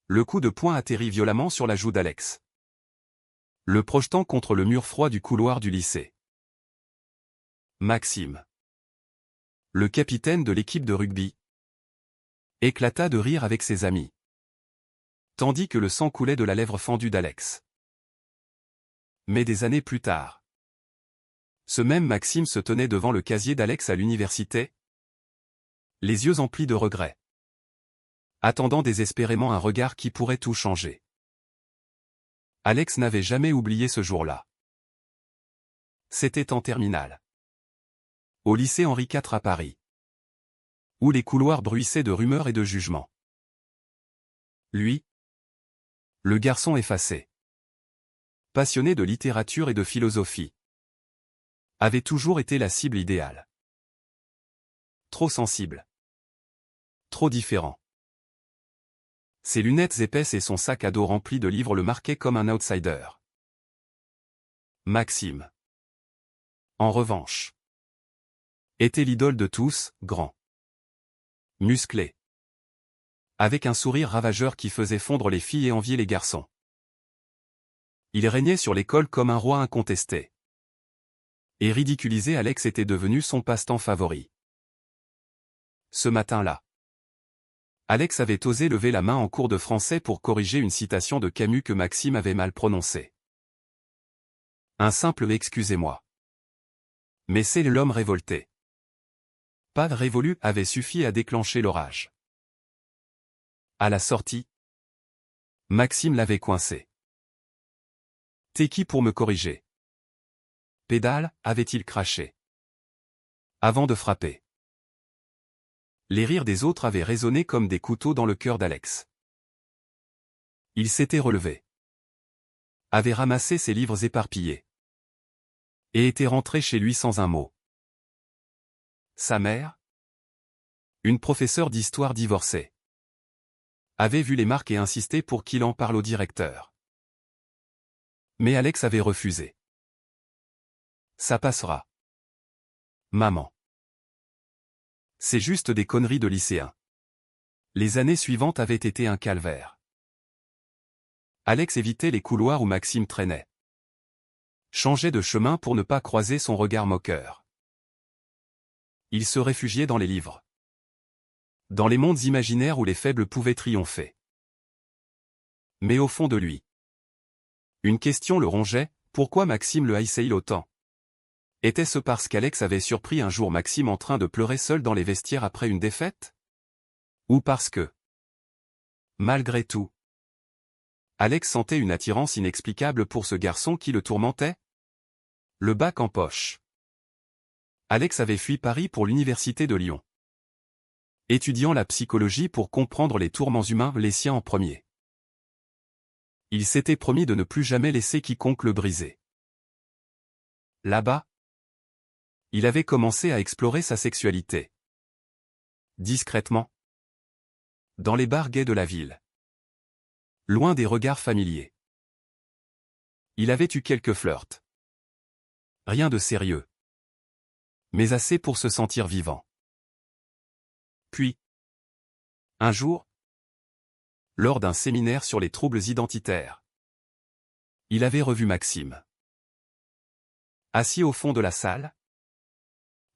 Le coup de poing atterrit violemment sur la joue d'Alex, le projetant contre le mur froid du couloir du lycée. Maxime, le capitaine de l'équipe de rugby, éclata de rire avec ses amis, tandis que le sang coulait de la lèvre fendue d'Alex. Mais des années plus tard, ce même Maxime se tenait devant le casier d'Alex à l'université, les yeux emplis de regrets, attendant désespérément un regard qui pourrait tout changer. Alex n'avait jamais oublié ce jour-là. C'était en terminale, au lycée Henri IV à Paris, où les couloirs bruissaient de rumeurs et de jugements. Lui, le garçon effacé, passionné de littérature et de philosophie, avait toujours été la cible idéale. Trop sensible, trop différent. Ses lunettes épaisses et son sac à dos rempli de livres le marquaient comme un outsider. Maxime, en revanche, était l'idole de tous, grand, musclé, avec un sourire ravageur qui faisait fondre les filles et envier les garçons. Il régnait sur l'école comme un roi incontesté. Et ridiculiser Alex était devenu son passe-temps favori. Ce matin-là, Alex avait osé lever la main en cours de français pour corriger une citation de Camus que Maxime avait mal prononcée. Un simple « excusez-moi ». Mais c'est l'homme révolté. Pas révolu avait suffi à déclencher l'orage. À la sortie, Maxime l'avait coincé. « T'es qui pour me corriger ? » Pédale, avait-il craché, avant de frapper. Les rires des autres avaient résonné comme des couteaux dans le cœur d'Alex. Il s'était relevé, avait ramassé ses livres éparpillés, et était rentré chez lui sans un mot. Sa mère, une professeure d'histoire divorcée, avait vu les marques et insisté pour qu'il en parle au directeur. Mais Alex avait refusé. Ça passera. Maman. C'est juste des conneries de lycéens. Les années suivantes avaient été un calvaire. Alex évitait les couloirs où Maxime traînait. Changeait de chemin pour ne pas croiser son regard moqueur. Il se réfugiait dans les livres. Dans les mondes imaginaires où les faibles pouvaient triompher. Mais au fond de lui, une question le rongeait, pourquoi Maxime le haïssait-il autant ? Était-ce parce qu'Alex avait surpris un jour Maxime en train de pleurer seul dans les vestiaires après une défaite ? Ou parce que, malgré tout, Alex sentait une attirance inexplicable pour ce garçon qui le tourmentait ? Le bac en poche. Alex avait fui Paris pour l'université de Lyon, étudiant la psychologie pour comprendre les tourments humains, les siens en premier. Il s'était promis de ne plus jamais laisser quiconque le briser. Là-bas, il avait commencé à explorer sa sexualité. Discrètement. Dans les bars gays de la ville. Loin des regards familiers. Il avait eu quelques flirts. Rien de sérieux. Mais assez pour se sentir vivant. Puis, un jour, lors d'un séminaire sur les troubles identitaires, il avait revu Maxime. Assis au fond de la salle,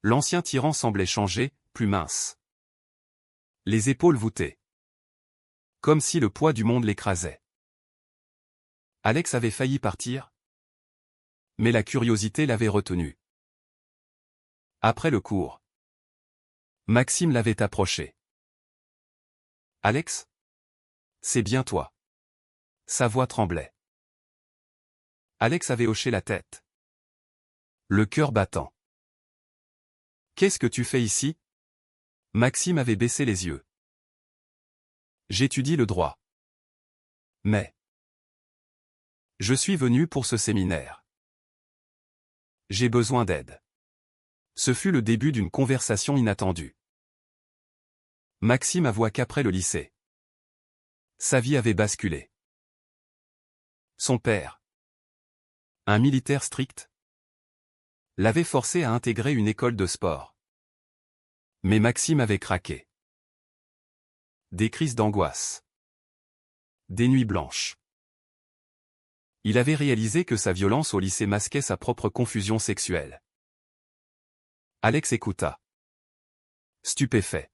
l'ancien tyran semblait changer, plus mince. Les épaules voûtées. Comme si le poids du monde l'écrasait. Alex avait failli partir, mais la curiosité l'avait retenu. Après le cours, Maxime l'avait approché. « Alex ? C'est bien toi. » Sa voix tremblait. Alex avait hoché la tête, le cœur battant. « Qu'est-ce que tu fais ici ? » Maxime avait baissé les yeux. « J'étudie le droit. Mais je suis venu pour ce séminaire. J'ai besoin d'aide. » Ce fut le début d'une conversation inattendue. Maxime avoua qu'après le lycée, sa vie avait basculé. Son père, un militaire strict, l'avait forcé à intégrer une école de sport. Mais Maxime avait craqué. Des crises d'angoisse, Des nuits blanches. Il avait réalisé que sa violence au lycée masquait sa propre confusion sexuelle. Alex écouta. Stupéfait.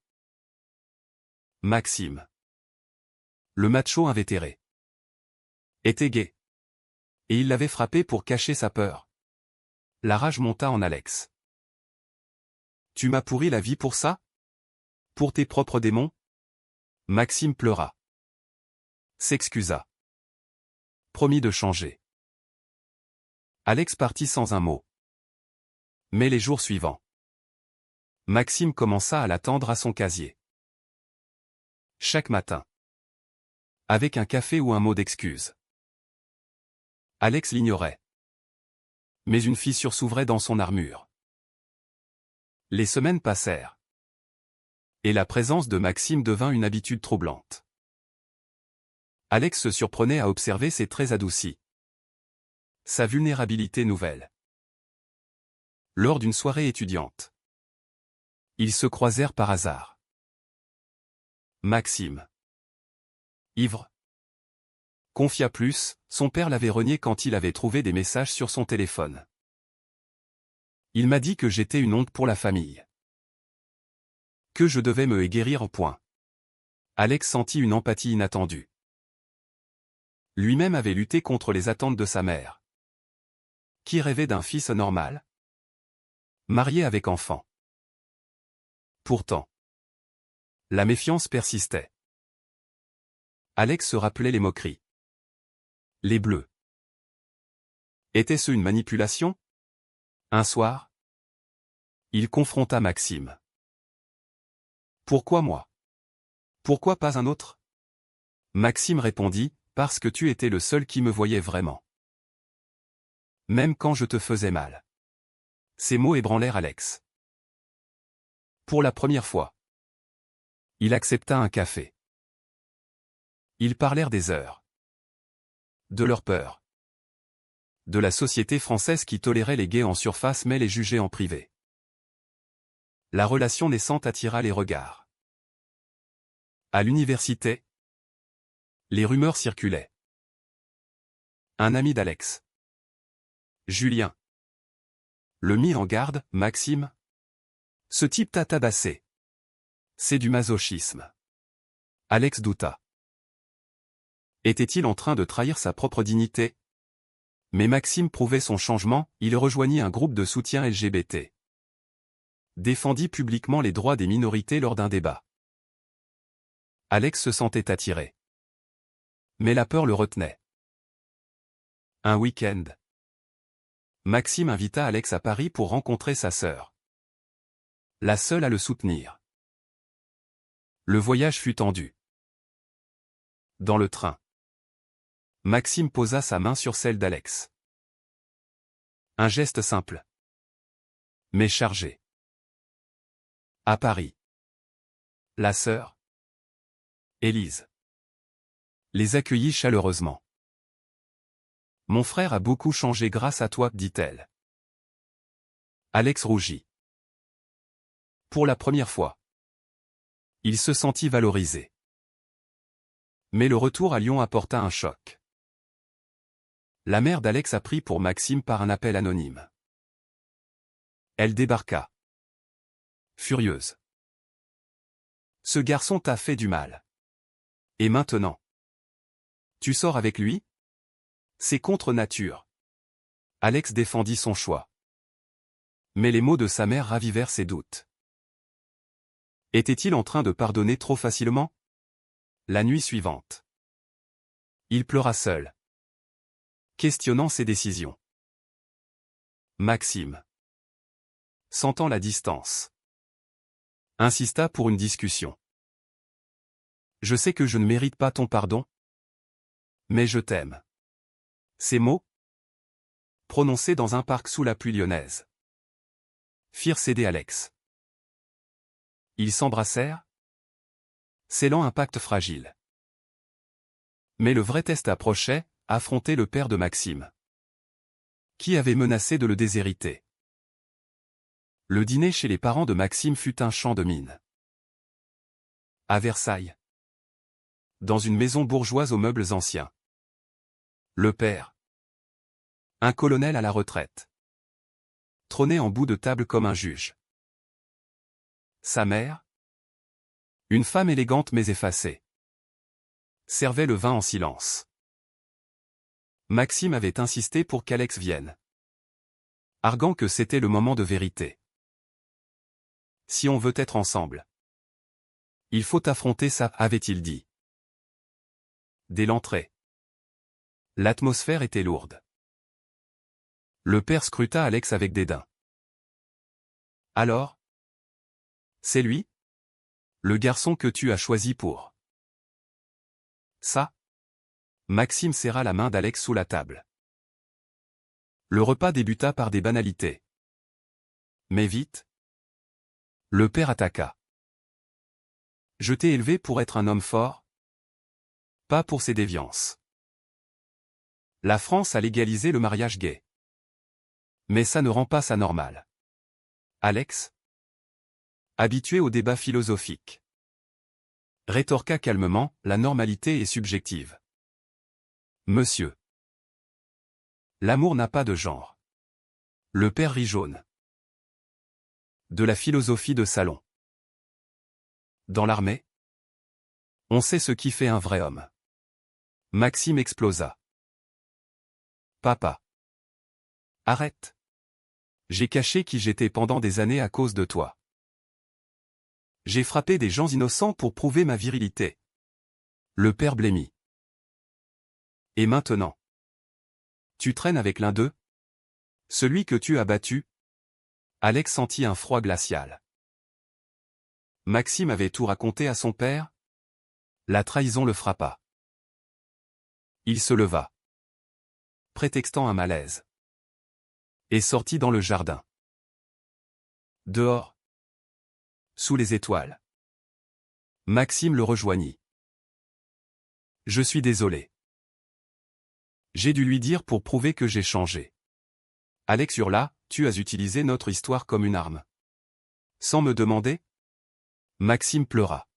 Maxime. Le macho invétéré. Était gay. Et il l'avait frappé pour cacher sa peur. La rage monta en Alex. Tu m'as pourri la vie pour ça? Pour tes propres démons? Maxime pleura. S'excusa. Promit de changer. Alex partit sans un mot. Mais les jours suivants, Maxime commença à l'attendre à son casier. Chaque matin. Avec un café ou un mot d'excuse. Alex l'ignorait. Mais une fissure s'ouvrait dans son armure. Les semaines passèrent. Et la présence de Maxime devint une habitude troublante. Alex se surprenait à observer ses traits adoucis. Sa vulnérabilité nouvelle. Lors d'une soirée étudiante. Ils se croisèrent par hasard. Maxime. Ivre. Confia plus, son père l'avait renié quand il avait trouvé des messages sur son téléphone. Il m'a dit que j'étais une honte pour la famille. Que je devais me guérir en point. Alex sentit une empathie inattendue. Lui-même avait lutté contre les attentes de sa mère. Qui rêvait d'un fils normal? Marié avec enfant. Pourtant, la méfiance persistait. Alex se rappelait les moqueries. Les bleus. Était-ce une manipulation? Un soir, il confronta Maxime. Pourquoi moi? Pourquoi pas un autre? Maxime répondit, parce que tu étais le seul qui me voyait vraiment. Même quand je te faisais mal. Ces mots ébranlèrent Alex. Pour la première fois, il accepta un café. Ils parlèrent des heures. De leur peur. De la société française qui tolérait les gays en surface mais les jugeait en privé. La relation naissante attira les regards. À l'université, les rumeurs circulaient. Un ami d'Alex. Julien. Le mit en garde, Maxime. Ce type t'a tabassé. C'est du masochisme. Alex douta. Était-il en train de trahir sa propre dignité? Mais Maxime prouvait son changement, il rejoignit un groupe de soutien LGBT. Défendit publiquement les droits des minorités lors d'un débat. Alex se sentait attiré. Mais la peur le retenait. Un week-end. Maxime invita Alex à Paris pour rencontrer sa sœur. La seule à le soutenir. Le voyage fut tendu. Dans le train. Maxime posa sa main sur celle d'Alex. Un geste simple. Mais chargé. À Paris. La sœur, Élise, les accueillit chaleureusement. Mon frère a beaucoup changé grâce à toi, dit-elle. Alex rougit. Pour la première fois. Il se sentit valorisé. Mais le retour à Lyon apporta un choc. La mère d'Alex apprit pour Maxime par un appel anonyme. Elle débarqua. Furieuse. Ce garçon t'a fait du mal. Et maintenant? Tu sors avec lui? C'est contre nature. Alex défendit son choix. Mais les mots de sa mère ravivèrent ses doutes. Était-il en train de pardonner trop facilement? La nuit suivante. Il pleura seul. Questionnant ses décisions. Maxime. Sentant la distance. Insista pour une discussion. Je sais que je ne mérite pas ton pardon. Mais je t'aime. Ces mots, prononcés dans un parc sous la pluie lyonnaise, firent céder Alex. Ils s'embrassèrent, scellant un pacte fragile. Mais le vrai test approchait, affronter le père de Maxime, qui avait menacé de le déshériter. Le dîner chez les parents de Maxime fut un champ de mine. À Versailles. Dans une maison bourgeoise aux meubles anciens. Le père. Un colonel à la retraite. Trônait en bout de table comme un juge. Sa mère. Une femme élégante mais effacée. Servait le vin en silence. Maxime avait insisté pour qu'Alex vienne, arguant que c'était le moment de vérité. Si on veut être ensemble, il faut affronter ça, avait-il dit. Dès l'entrée, l'atmosphère était lourde. Le père scruta Alex avec dédain. Alors? C'est lui? Le garçon que tu as choisi pour ça? Maxime serra la main d'Alex sous la table. Le repas débuta par des banalités. Mais vite, le père attaqua. Je t'ai élevé pour être un homme fort, pas pour ses déviances. La France a légalisé le mariage gay. Mais ça ne rend pas ça normal. Alex, habitué au débat philosophique, rétorqua calmement, la normalité est subjective. Monsieur. L'amour n'a pas de genre. Le père rit jaune. De la philosophie de salon. Dans l'armée, on sait ce qui fait un vrai homme. Maxime explosa. Papa. Arrête. J'ai caché qui j'étais pendant des années à cause de toi. J'ai frappé des gens innocents pour prouver ma virilité. Le père blêmit. Et maintenant? Tu traînes avec l'un d'eux? Celui que tu as battu? Alex sentit un froid glacial. Maxime avait tout raconté à son père? La trahison le frappa. Il se leva, prétextant un malaise, et sortit dans le jardin. Dehors, sous les étoiles, Maxime le rejoignit. Je suis désolé. J'ai dû lui dire pour prouver que j'ai changé. Alex hurla, tu as utilisé notre histoire comme une arme. Sans me demander? Maxime pleura.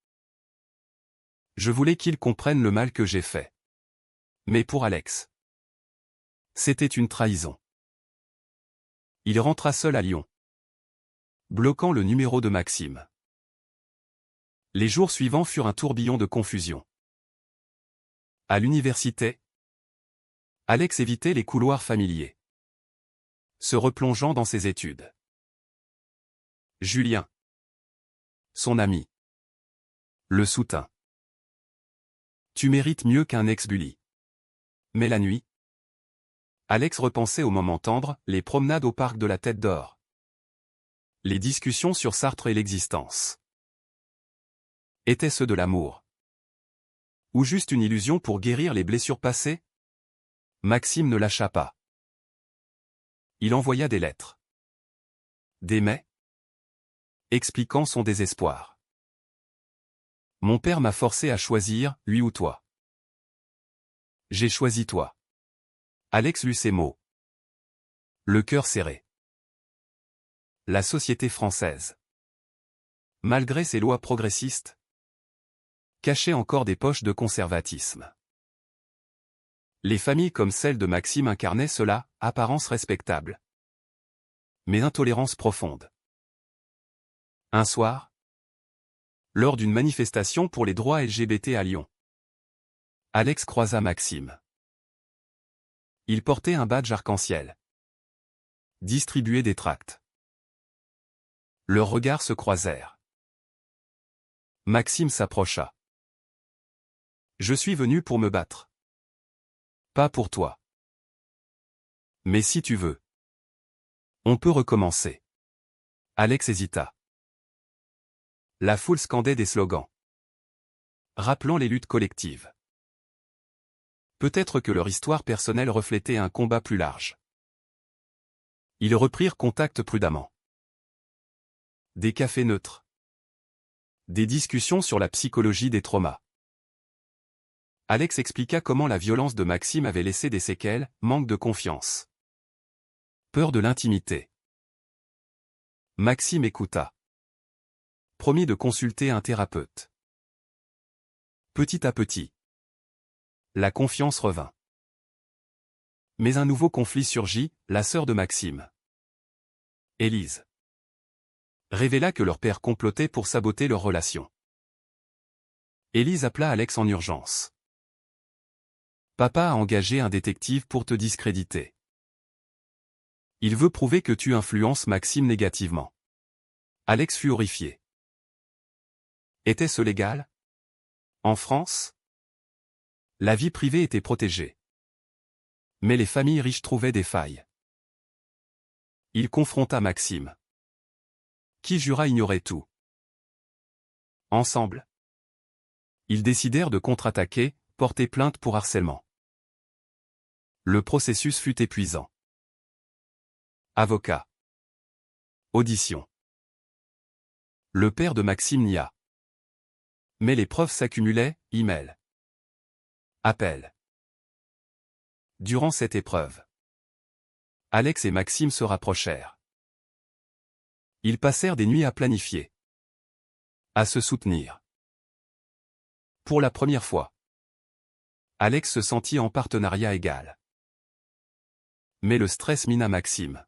Je voulais qu'il comprenne le mal que j'ai fait. Mais pour Alex, c'était une trahison. Il rentra seul à Lyon, bloquant le numéro de Maxime. Les jours suivants furent un tourbillon de confusion. À l'université, Alex évitait les couloirs familiers, se replongeant dans ses études. Julien, son ami, le soutint. Tu mérites mieux qu'un ex-bully. Mais la nuit, Alex repensait aux moments tendres, les promenades au parc de la Tête d'Or, les discussions sur Sartre et l'existence. Étaient-ce de l'amour? Ou juste une illusion pour guérir les blessures passées? Maxime ne lâcha pas. Il envoya des lettres. Des mails, expliquant son désespoir. Mon père m'a forcé à choisir, lui ou toi. J'ai choisi toi. Alex lut ces mots. Le cœur serré. La société française, malgré ses lois progressistes, cachait encore des poches de conservatisme. Les familles comme celle de Maxime incarnaient cela, apparence respectable, mais intolérance profonde. Un soir, lors d'une manifestation pour les droits LGBT à Lyon, Alex croisa Maxime. Il portait un badge arc-en-ciel. Distribuait des tracts. Leurs regards se croisèrent. Maxime s'approcha. Je suis venu pour me battre. Pas pour toi. Mais si tu veux, on peut recommencer. Alex hésita. La foule scandait des slogans, rappelant les luttes collectives. Peut-être que leur histoire personnelle reflétait un combat plus large. Ils reprirent contact prudemment. Des cafés neutres. Des discussions sur la psychologie des traumas. Alex expliqua comment la violence de Maxime avait laissé des séquelles, manque de confiance. Peur de l'intimité. Maxime écouta. Promit de consulter un thérapeute. Petit à petit, La confiance revint. Mais un nouveau conflit surgit, la sœur de Maxime, Élise, révéla que leur père complotait pour saboter leur relation. Élise appela Alex en urgence. Papa a engagé un détective pour te discréditer. Il veut prouver que tu influences Maxime négativement. Alex fut horrifié. Était-ce légal? En France? La vie privée était protégée. Mais les familles riches trouvaient des failles. Il confronta Maxime, qui jura ignorer tout. Ensemble, ils décidèrent de contre-attaquer, porter plainte pour harcèlement. Le processus fut épuisant. Avocat. Audition. Le père de Maxime nia. Mais les preuves s'accumulaient, email. Appel. Durant cette épreuve, Alex et Maxime se rapprochèrent. Ils passèrent des nuits à planifier, à se soutenir. Pour la première fois, Alex se sentit en partenariat égal. Mais le stress mina Maxime,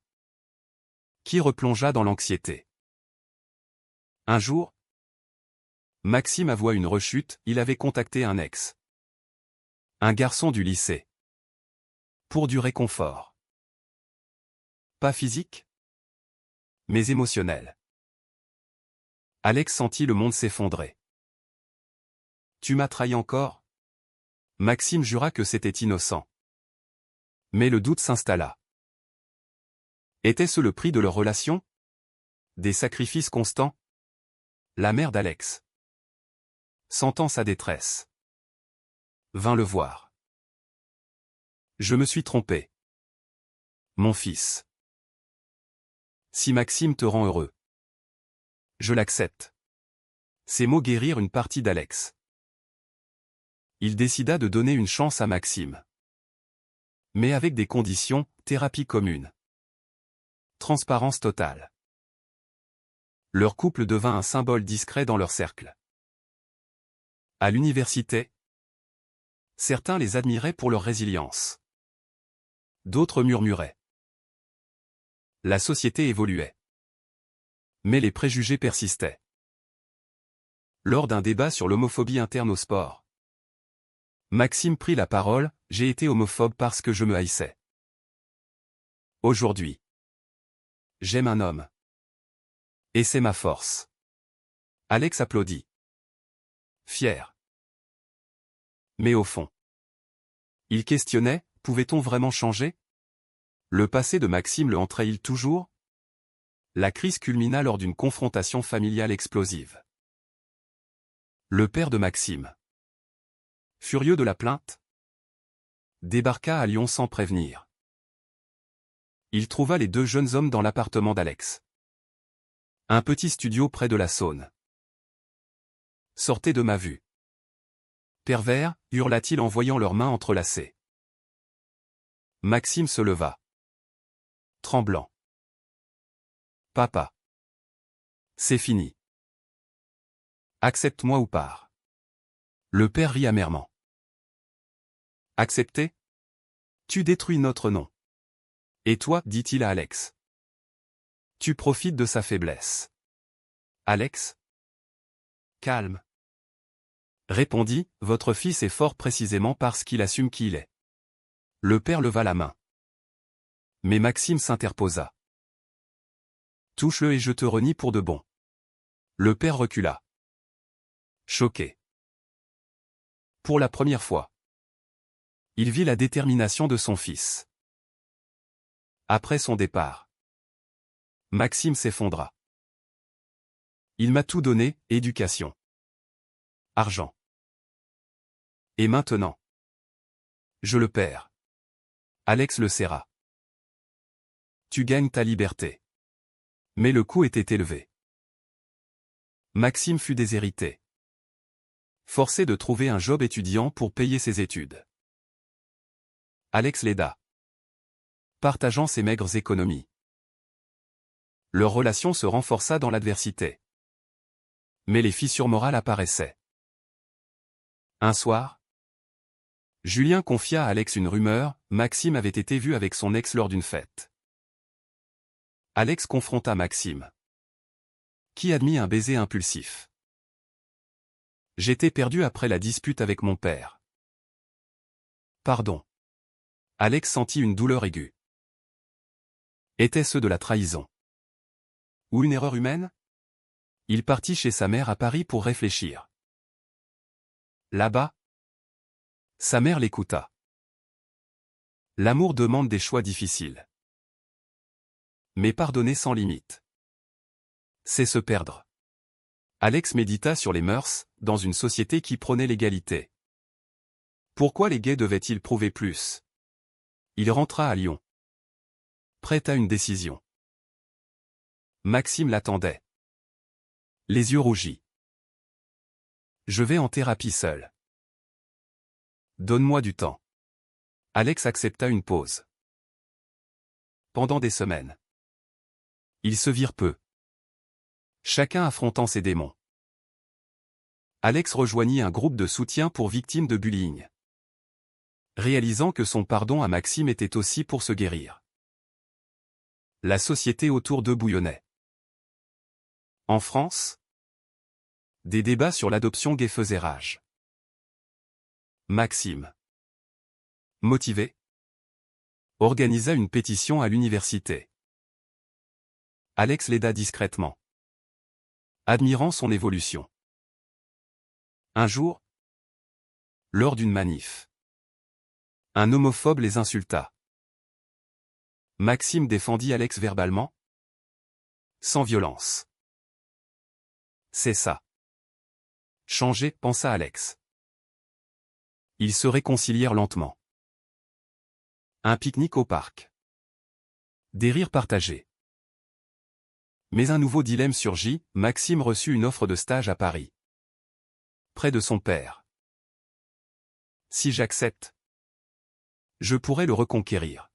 qui replongea dans l'anxiété. Un jour, Maxime avoua une rechute, il avait contacté un ex. Un garçon du lycée. Pour du réconfort. Pas physique, mais émotionnel. Alex sentit le monde s'effondrer. Tu m'as trahi encore? Maxime jura que c'était innocent. Mais le doute s'installa. Était-ce le prix de leur relation? Des sacrifices constants? La mère d'Alex, sentant sa détresse, vint le voir. Je me suis trompé. Mon fils. Si Maxime te rend heureux, je l'accepte. Ces mots guérirent une partie d'Alex. Il décida de donner une chance à Maxime. Mais avec des conditions, thérapie commune. Transparence totale. Leur couple devint un symbole discret dans leur cercle. À l'université, certains les admiraient pour leur résilience. D'autres murmuraient. La société évoluait. Mais les préjugés persistaient. Lors d'un débat sur l'homophobie interne au sport, Maxime prit la parole, j'ai été homophobe parce que je me haïssais. Aujourd'hui, j'aime un homme. Et c'est ma force. Alex applaudit. Fier. Mais au fond, il questionnait, pouvait-on vraiment changer? Le passé de Maxime le entrahit-il toujours? La crise culmina lors d'une confrontation familiale explosive. Le père de Maxime, furieux de la plainte, débarqua à Lyon sans prévenir. Il trouva les deux jeunes hommes dans l'appartement d'Alex. Un petit studio près de la Saône. Sortez de ma vue. Pervers, hurla-t-il en voyant leurs mains entrelacées. Maxime se leva. Tremblant. Papa. C'est fini. Accepte-moi ou pars. Le père rit amèrement. Accepter? Tu détruis notre nom. Et toi, dit-il à Alex. Tu profites de sa faiblesse. Alex? Calme. Répondit, votre fils est fort précisément parce qu'il assume qui il est. Le père leva la main. Mais Maxime s'interposa. Touche-le et je te renie pour de bon. Le père recula. Choqué. Pour la première fois, il vit la détermination de son fils. Après son départ, Maxime s'effondra. Il m'a tout donné, éducation, argent. Et maintenant, je le perds. Alex le serra. Tu gagnes ta liberté. Mais le coût était élevé. Maxime fut déshérité. Forcé de trouver un job étudiant pour payer ses études. Alex l'aida, partageant ses maigres économies. Leur relation se renforça dans l'adversité. Mais les fissures morales apparaissaient. Un soir, Julien confia à Alex une rumeur, Maxime avait été vu avec son ex lors d'une fête. Alex confronta Maxime, qui admit un baiser impulsif. J'étais perdu après la dispute avec mon père. Pardon. Alex sentit une douleur aiguë. Était-ce de la trahison? Ou une erreur humaine? Il partit chez sa mère à Paris pour réfléchir. Là-bas, sa mère l'écouta. L'amour demande des choix difficiles. Mais pardonner sans limite, c'est se perdre. Alex médita sur les mœurs, dans une société qui prônait l'égalité. Pourquoi les gays devaient-ils prouver plus? Il rentra à Lyon, prêt à une décision. Maxime l'attendait, les yeux rougis. Je vais en thérapie seul. Donne-moi du temps. Alex accepta une pause. Pendant des semaines, ils se virent peu, chacun affrontant ses démons. Alex rejoignit un groupe de soutien pour victimes de bullying, réalisant que son pardon à Maxime était aussi pour se guérir. La société autour d'eux bouillonnait. En France, des débats sur l'adoption gay faisaient rage. Maxime, motivé, organisa une pétition à l'université. Alex l'aida discrètement, admirant son évolution. Un jour, lors d'une manif, un homophobe les insulta. Maxime défendit Alex verbalement, sans violence. C'est ça. Changer, pensa Alex. Ils se réconcilièrent lentement. Un pique-nique au parc. Des rires partagés. Mais un nouveau dilemme surgit, Maxime reçut une offre de stage à Paris, près de son père. Si j'accepte, je pourrais le reconquérir.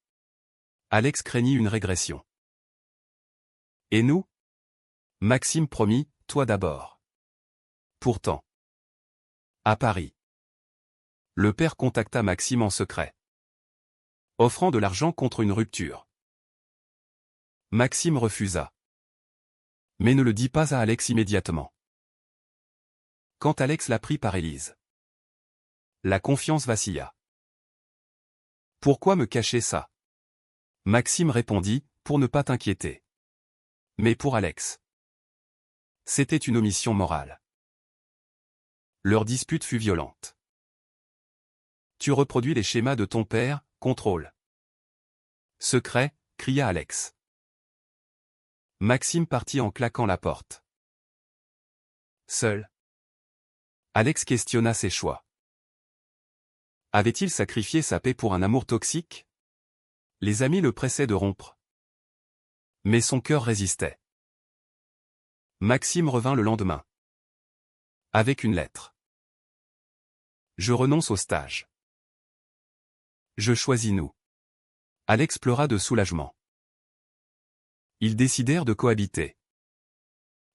Alex craignit une régression. Et nous? Maxime promit, toi d'abord. Pourtant, à Paris, le père contacta Maxime en secret, offrant de l'argent contre une rupture. Maxime refusa. Mais ne le dit pas à Alex immédiatement. Quand Alex l'apprit par Élise, la confiance vacilla. Pourquoi me cacher ça? Maxime répondit, pour ne pas t'inquiéter. Mais pour Alex, c'était une omission morale. Leur dispute fut violente. Tu reproduis les schémas de ton père, contrôle. Secret, cria Alex. Maxime partit en claquant la porte. Seul, Alex questionna ses choix. Avait-il sacrifié sa paix pour un amour toxique? Les amis le pressaient de rompre. Mais son cœur résistait. Maxime revint le lendemain, avec une lettre. Je renonce au stage. Je choisis nous. Alex pleura de soulagement. Ils décidèrent de cohabiter.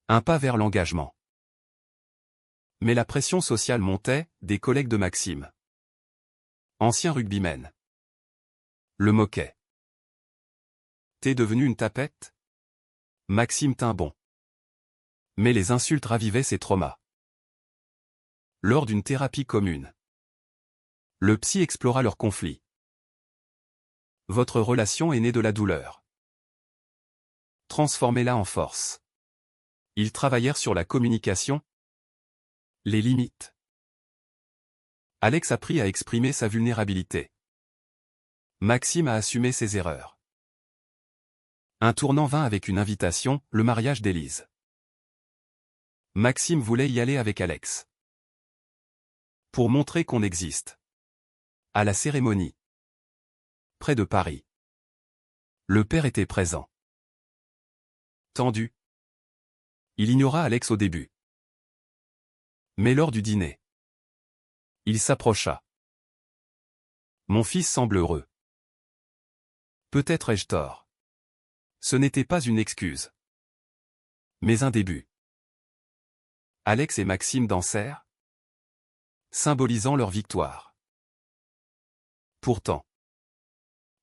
Un pas vers l'engagement. Mais la pression sociale montait, des collègues de Maxime, anciens rugbymen, le moquaient. T'es devenu une tapette? Maxime tint bon. Mais les insultes ravivaient ses traumas. Lors d'une thérapie commune, le psy explora leur conflit. Votre relation est née de la douleur. Transformez-la en force. Ils travaillèrent sur la communication, les limites. Alex apprit à exprimer sa vulnérabilité. Maxime a assumé ses erreurs. Un tournant vint avec une invitation, le mariage d'Élise. Maxime voulait y aller avec Alex. Pour montrer qu'on existe. À la cérémonie, près de Paris, le père était présent. Tendu. Il ignora Alex au début. Mais lors du dîner, il s'approcha. Mon fils semble heureux. Peut-être ai-je tort. Ce n'était pas une excuse, mais un début. Alex et Maxime dansèrent, symbolisant leur victoire. Pourtant,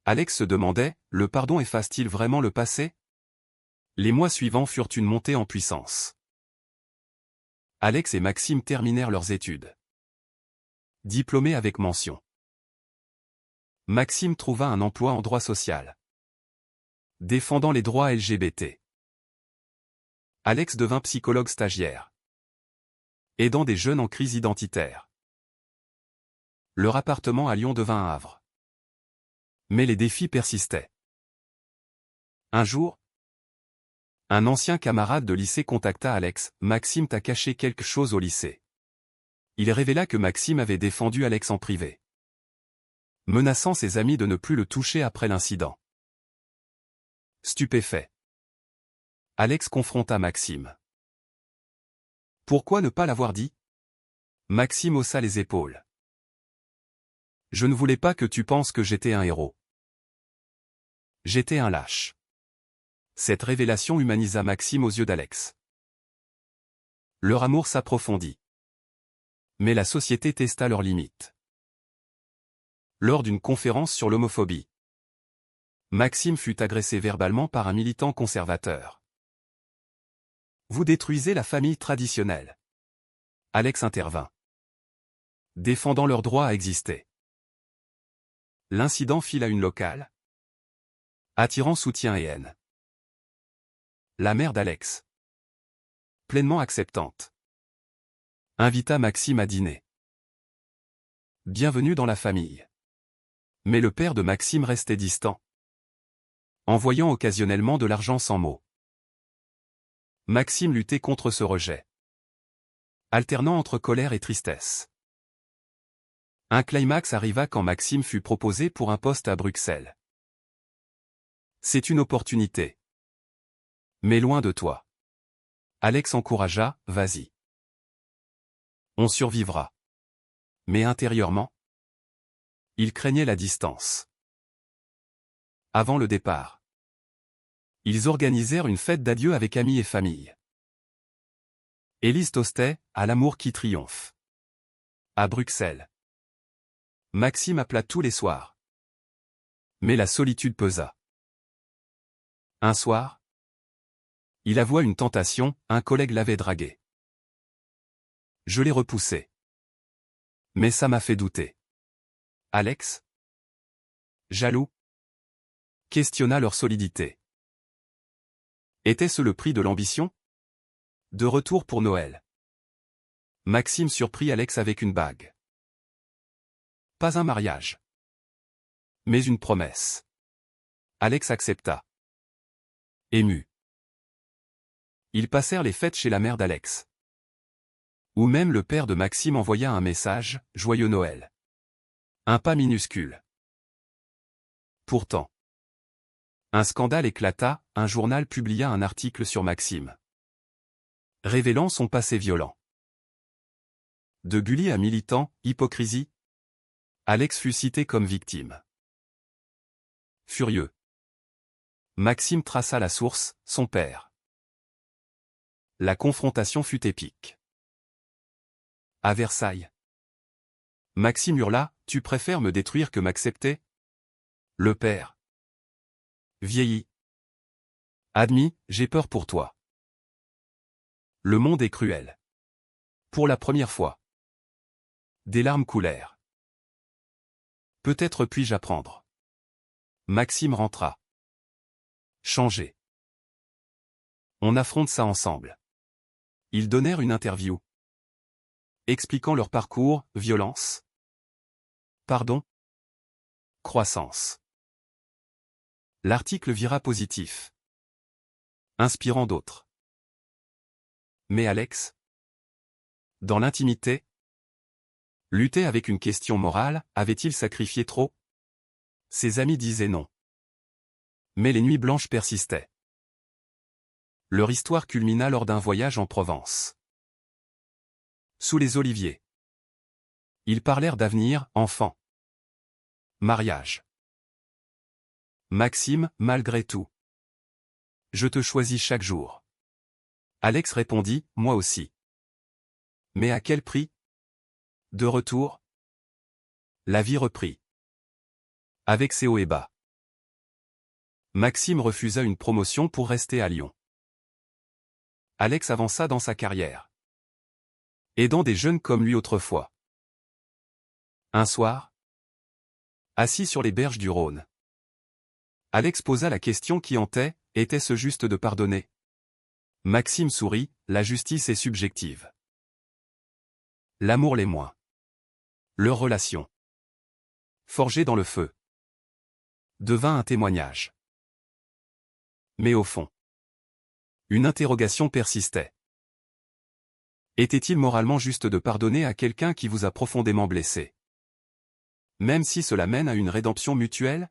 Alex se demandait, le pardon efface-t-il vraiment le passé? Les mois suivants furent une montée en puissance. Alex et Maxime terminèrent leurs études. Diplômés avec mention. Maxime trouva un emploi en droit social, défendant les droits LGBT. Alex devint psychologue stagiaire, aidant des jeunes en crise identitaire. Leur appartement à Lyon devint un havre. Mais les défis persistaient. Un jour, un ancien camarade de lycée contacta Alex. « Maxime t'a caché quelque chose au lycée. » Il révéla que Maxime avait défendu Alex en privé, menaçant ses amis de ne plus le toucher après l'incident. Stupéfait, Alex confronta Maxime. « Pourquoi ne pas l'avoir dit ?» Maxime haussa les épaules. « Je ne voulais pas que tu penses que j'étais un héros. J'étais un lâche. » Cette révélation humanisa Maxime aux yeux d'Alex. Leur amour s'approfondit. Mais la société testa leurs limites. Lors d'une conférence sur l'homophobie, Maxime fut agressé verbalement par un militant conservateur. « Vous détruisez la famille traditionnelle. » Alex intervint, défendant leur droit à exister. L'incident fit la une locale, attirant soutien et haine. La mère d'Alex, pleinement acceptante, invita Maxime à dîner. Bienvenue dans la famille. Mais le père de Maxime restait distant, envoyant occasionnellement de l'argent sans mots. Maxime luttait contre ce rejet, alternant entre colère et tristesse. Un climax arriva quand Maxime fut proposé pour un poste à Bruxelles. « C'est une opportunité. Mais loin de toi. » Alex encouragea, « Vas-y. On survivra. » Mais intérieurement, il craignait la distance. Avant le départ, ils organisèrent une fête d'adieu avec amis et famille. Élise toastait, « À l'amour qui triomphe. » À Bruxelles. Maxime appela tous les soirs. Mais la solitude pesa. Un soir, il avoua une tentation, un collègue l'avait dragué. « Je l'ai repoussé. Mais ça m'a fait douter. » Alex, jaloux, questionna leur solidité. Était-ce le prix de l'ambition? De retour pour Noël, Maxime surprit Alex avec une bague. Pas un mariage, mais une promesse. Alex accepta. Ému. Ils passèrent les fêtes chez la mère d'Alex. Où même le père de Maxime envoya un message, « Joyeux Noël ». Un pas minuscule. Pourtant, un scandale éclata, un journal publia un article sur Maxime, révélant son passé violent. De bully à militant, hypocrisie, Alex fut cité comme victime. Furieux, Maxime traça la source, son père. La confrontation fut épique. À Versailles, Maxime hurla, « Tu préfères me détruire que m'accepter ?» Le père, vieilli, admis, « J'ai peur pour toi. Le monde est cruel. » Pour la première fois, des larmes coulèrent. « Peut-être puis-je apprendre. » Maxime rentra. Changé. On affronte ça ensemble. Ils donnèrent une interview, expliquant leur parcours, violence, pardon, croissance. L'article vira positif, inspirant d'autres. Mais Alex, dans l'intimité, luttait avec une question morale, avait-il sacrifié trop? Ses amis disaient non. Mais les nuits blanches persistaient. Leur histoire culmina lors d'un voyage en Provence. Sous les oliviers, ils parlèrent d'avenir, enfants, mariage. Maxime, malgré tout. Je te choisis chaque jour. Alex répondit, moi aussi. Mais à quel prix? De retour, la vie reprit. Avec ses hauts et bas. Maxime refusa une promotion pour rester à Lyon. Alex avança dans sa carrière, aidant des jeunes comme lui autrefois. Un soir, assis sur les berges du Rhône, Alex posa la question qui hantait, était-ce juste de pardonner? Maxime sourit, la justice est subjective. L'amour l'est moins. Leur relation, forgée dans le feu, devint un témoignage. Mais au fond, une interrogation persistait. Était-il moralement juste de pardonner à quelqu'un qui vous a profondément blessé? Même si cela mène à une rédemption mutuelle?